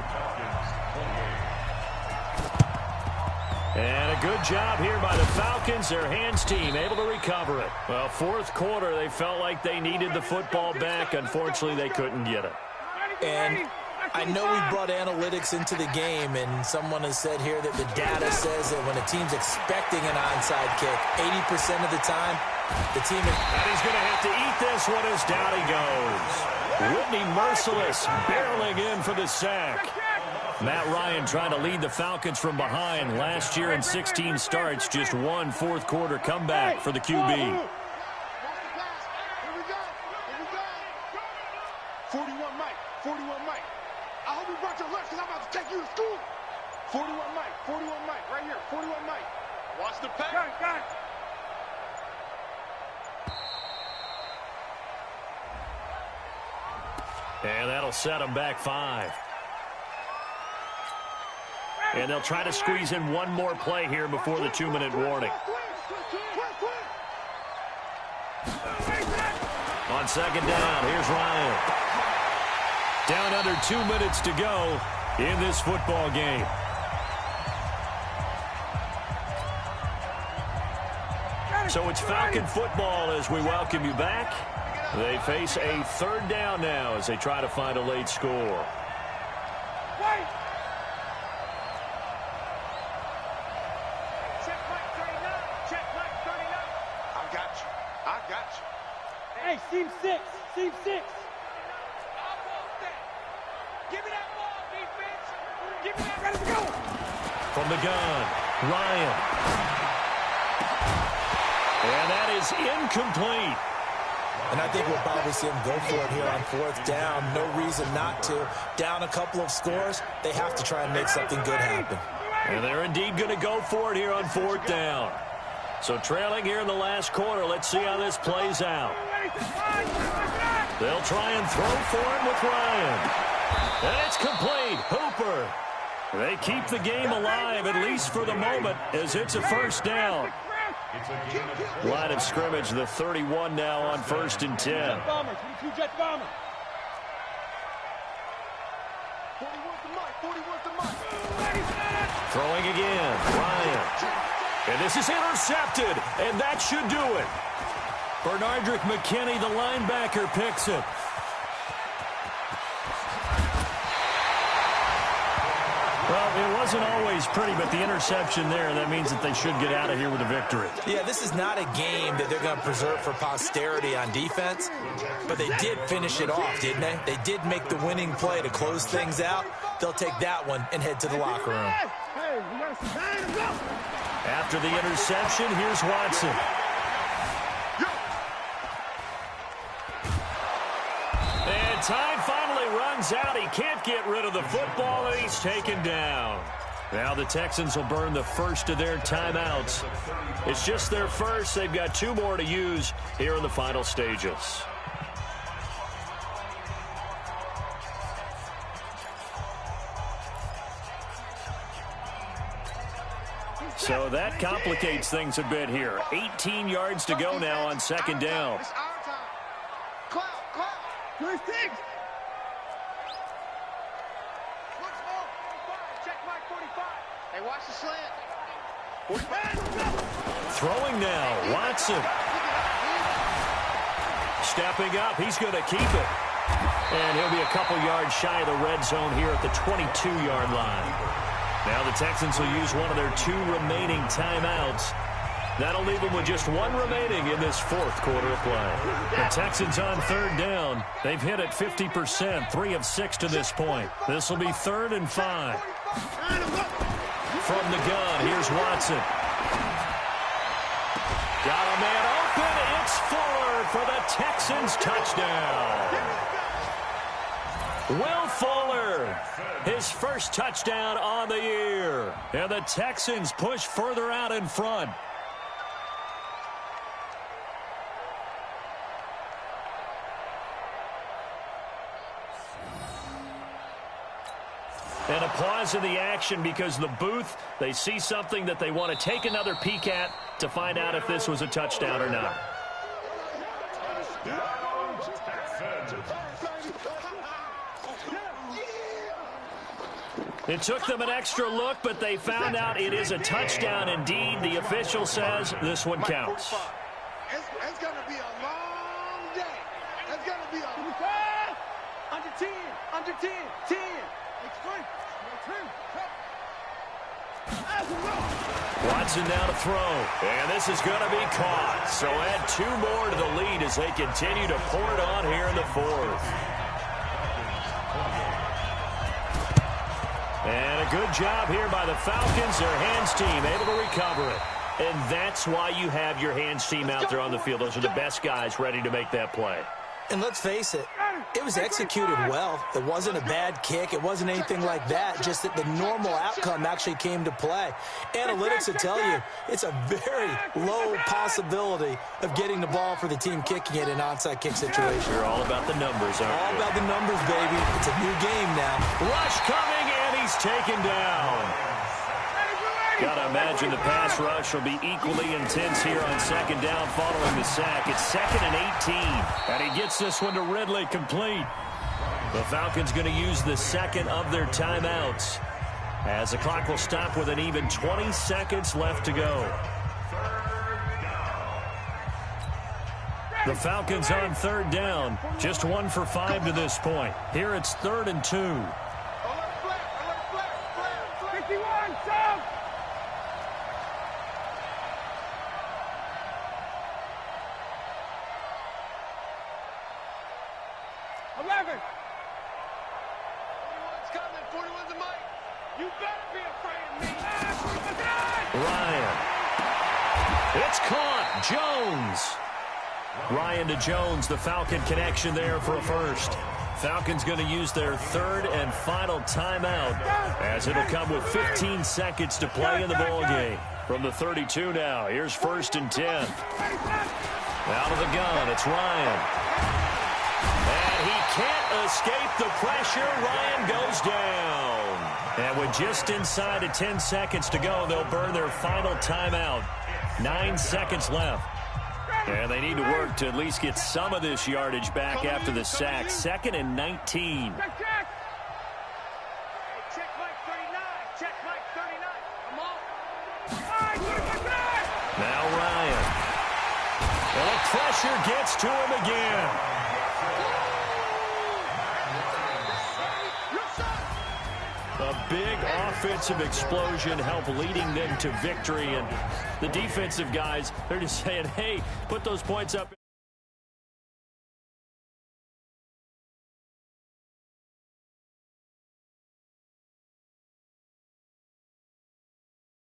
And a good job here by the Falcons, their hands team, able to recover it. Well, 4th quarter, they felt like they needed the football back. Unfortunately, they couldn't get it. And I know we brought analytics into the game, and someone has said here that the data says that when a team's expecting an onside kick, 80% of the time, the team... And he's going to have to eat this one as down he goes. Whitney Merciless barreling in for the sack. Matt Ryan trying to lead the Falcons from behind. Last year in 16 starts, just one 4th quarter comeback for the QB. 41 Mike, 41 Mike. I hope you brought your lunch because I'm about to take you to school. 41 Mike, right here, 41 Mike. Watch the pass. Got it. And that'll set them back 5. And they'll try to squeeze in one more play here before the 2-minute warning. On second down, here's Ryan. Down under 2 minutes to go in this football game. So it's Falcon football as we welcome you back. They face a third down now as they try to find a late score. Hey, seam six. Seam six. Give me that ball, defense. Give me that. Ready to go. From the gun, Ryan. And that is incomplete. And I think we'll probably see him go for it here on fourth down. No reason not to. Down a couple of scores, they have to try and make something good happen. And they're indeed going to go for it here on fourth down. So trailing here in the last quarter, let's see how this plays out. They'll try and throw for it with Ryan. And it's complete. Hooper. They keep the game alive, at least for the moment, as it's a first down. Line of scrimmage, the 31 now on 1st and 10. Throwing again, Ryan. And this is intercepted, and that should do it. Bernardrick McKinney, the linebacker, picks it. Well, it wasn't always pretty, but the interception there, that means that they should get out of here with a victory. Yeah, this is not a game that they're going to preserve for posterity on defense, but they did finish it off, didn't they? They did make the winning play to close things out. They'll take that one and head to the locker room. After the interception, here's Watson. And time finally runs out. He can't get rid of the football, and he's taken down. Now the Texans will burn the first of their timeouts. It's just their first. They've got 2 more to use here in the final stages. So that complicates things a bit here. 18 yards to go now on second down. It's our time. Cloud. 36. Looks more. 45. Check Mike 45. Hey, watch the slant. 45. Throwing now, Watson. Stepping up, he's going to keep it. And he'll be a couple yards shy of the red zone here at the 22-yard line. Now the Texans will use one of their 2 remaining timeouts. That'll leave them with just 1 remaining in this fourth quarter of play. The Texans on third down. They've hit it 50%, 3 of 6 to this point. This will be 3rd and 5. From the gun, here's Watson. Got a man open. It's Fuller for the Texans touchdown. Will Fuller, his first touchdown on the year. And the Texans push further out in front. And a pause in the action because the booth, they see something that they want to take another peek at to find out if this was a touchdown or not. It took them an extra look, but they found out it is a touchdown indeed. The official says this one counts. It's going to be a long day. It's going to be a under 10, under 10, 10. Watson now to throw, and this is going to be caught. So add 2 more to the lead as they continue to pour it on here in the fourth. And a good job here by the Falcons, their hands team, able to recover it. And that's why you have your hands team out there on the field. Those are the best guys ready to make that play. And let's face it, it was executed well. It wasn't a bad kick. It wasn't anything like that. Just that the normal outcome actually came to play. Analytics will tell you it's a very low possibility of getting the ball for the team kicking it in an onside kick situation. You're all about the numbers, aren't you? All about the numbers, baby. It's a new game now. Rush coming, and he's taken down. Gotta imagine the pass rush will be equally intense here on second down following the sack. It's 2nd and 18. And he gets this one to Ridley complete. The Falcons going to use the second of their timeouts, as the clock will stop with an even 20 seconds left to go. The Falcons on third down, just 1 for 5 to this point. Here it's 3rd and 2. 51, Sam! 11. 41's coming. 41's the mic. You better be afraid of me. Ryan. It's caught. Jones. Ryan to Jones, the Falcon connection there for a first. Falcons going to use their 3rd and final timeout, as it'll come with 15 seconds to play in the ball game. From the 32 now, here's 1st and 10. Out of the gun, it's Ryan. And he can't escape the pressure. Ryan goes down. And with just inside of 10 seconds to go, they'll burn their final timeout. 9 seconds left. And they need to work to at least get some of this yardage back after the sack. 2nd and 19. Check Mike 39. Check Mike 39. Come on. Now Ryan. And the pressure gets to him again. A big offensive explosion helped leading them to victory. And the defensive guys, they're just saying, hey, put those points up.